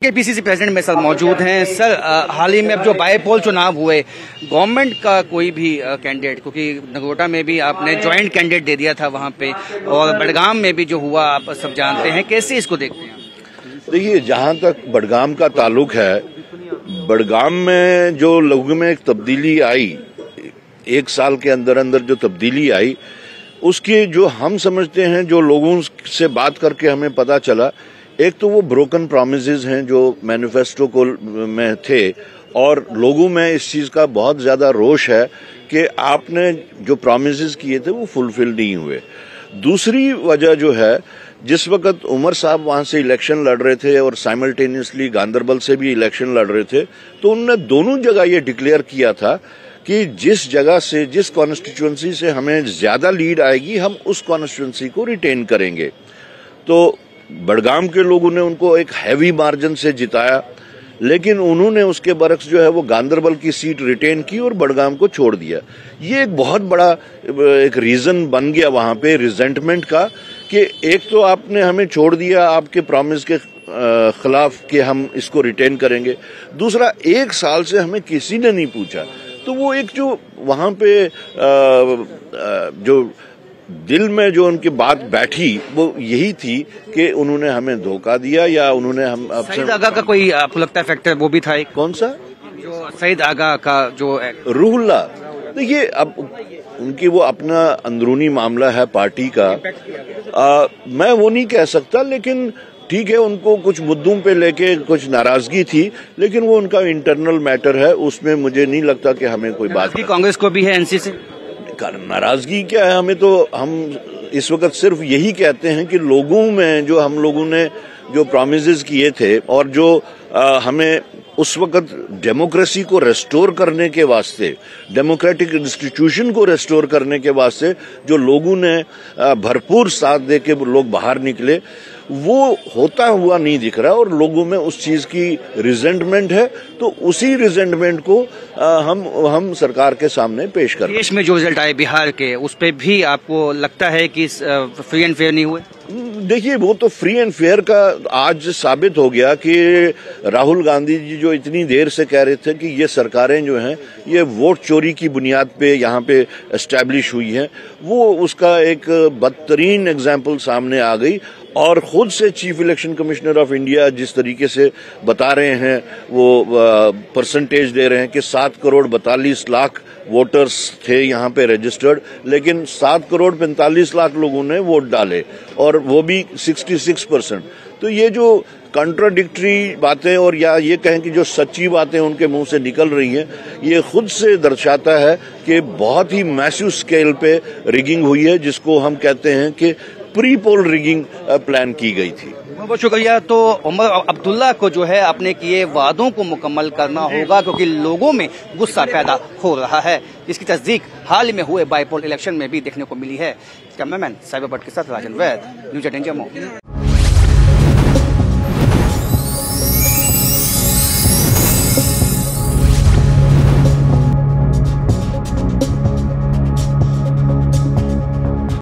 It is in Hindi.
के पीसीसी प्रेसिडेंट मेरे साथ मौजूद हैं। सर, हाल ही में अब जो बाईपोल चुनाव हुए, गवर्नमेंट का कोई भी कैंडिडेट, क्योंकि नगरोटा में भी आपने ज्वाइंट कैंडिडेट दे दिया था वहां पे, और बडगाम में भी जो हुआ आप सब जानते हैं, कैसे इसको देखते हैं? देखिए, जहां तक बडगाम का ताल्लुक है, बडगाम में जो लोगों में एक तब्दीली आई, एक साल के अंदर अंदर जो तब्दीली आई, उसकी जो हम समझते हैं, जो लोगों से बात करके हमें पता चला, एक तो वो ब्रोकन प्रॉमिसेस हैं जो मैनिफेस्टो को में थे, और लोगों में इस चीज का बहुत ज्यादा रोष है कि आपने जो प्रॉमिसेस किए थे वो फुलफिल नहीं हुए। दूसरी वजह जो है, जिस वक्त उमर साहब वहां से इलेक्शन लड़ रहे थे और साइमल्टेनियसली गांदरबल से भी इलेक्शन लड़ रहे थे, तो उन्होंने दोनों जगह ये डिक्लेयर किया था कि जिस जगह से, जिस कॉन्स्टिट्यूएंसी से हमें ज्यादा लीड आएगी, हम उस कॉन्स्टिट्यूएंसी को रिटेन करेंगे। तो बडगाम के लोगों ने उनको एक हैवी मार्जिन से जिताया, लेकिन उन्होंने उसके बरक्स जो है वो गांदरबल की सीट रिटेन की और बडगाम को छोड़ दिया। ये एक बहुत बड़ा एक रीजन बन गया वहां पे रिजेंटमेंट का, कि एक तो आपने हमें छोड़ दिया आपके प्रॉमिस के खिलाफ कि हम इसको रिटेन करेंगे, दूसरा एक साल से हमें किसी ने नहीं पूछा। तो वो एक जो वहां पे जो दिल में जो उनकी बात बैठी, वो यही थी कि उन्होंने हमें धोखा दिया, या उन्होंने हम सईद आगा का कोई आपको लगता है फैक्टर वो भी था एक? कौन सा? जो सईद आगा का जो रूहुल्लाह, देखिए अब उनकी वो अपना अंदरूनी मामला है पार्टी का, मैं वो नहीं कह सकता, लेकिन ठीक है, उनको कुछ मुद्दों पे लेके कुछ नाराजगी थी, लेकिन वो उनका इंटरनल मैटर है, उसमें मुझे नहीं लगता कि हमें कोई बात। कांग्रेस को भी है एनसी से नाराजगी क्या है हमें, तो हम इस वक्त सिर्फ यही कहते हैं कि लोगों में जो हम लोगों ने जो प्रॉमिसेस किए थे, और जो हमें उस वक्त डेमोक्रेसी को रेस्टोर करने के वास्ते, डेमोक्रेटिक इंस्टीट्यूशन को रेस्टोर करने के वास्ते जो लोगों ने भरपूर साथ दे के लोग बाहर निकले, वो होता हुआ नहीं दिख रहा, और लोगों में उस चीज की रिजेंटमेंट है। तो उसी रिजेंटमेंट को हम सरकार के सामने पेश कर रहे हैं। देश में जो रिजल्ट आए बिहार के, उस पे भी आपको लगता है कि फ्री एंड फेयर नहीं हुए? देखिए, वो तो फ्री एंड फेयर का आज साबित हो गया कि राहुल गांधी जी जो इतनी देर से कह रहे थे कि ये सरकारें जो हैं ये वोट चोरी की बुनियाद पे यहाँ पे एस्टैब्लिश हुई हैं, वो उसका एक बदतरीन एग्जाम्पल सामने आ गई। और खुद से chief election commissioner of India जिस तरीके से बता रहे हैं, वो परसेंटेज दे रहे हैं कि 7 करोड़ 42 लाख वोटर्स थे यहाँ पे रजिस्टर्ड, लेकिन 7 करोड़ 45 लाख लोगों ने वोट डाले, और वो भी 66%। तो ये जो कॉन्ट्राडिक्टरी बातें, और या ये कहें कि जो सच्ची बातें उनके मुंह से निकल रही हैं, ये खुद से दर्शाता है कि बहुत ही मैसिव स्केल पे रिगिंग हुई है, जिसको हम कहते हैं कि प्री पोल रिगिंग प्लान की गई थी। बहुत शुक्रिया। तो उमर अब्दुल्ला को जो है अपने किए वादों को मुकम्मल करना होगा, क्योंकि लोगों में गुस्सा पैदा हो रहा है। इसकी तस्दीक हाल ही में हुए बाईपोल इलेक्शन में भी देखने को मिली है। कैमरामैन साइबर भट्ट के साथ राजन वैद, न्यूज़ 18 जम्मू।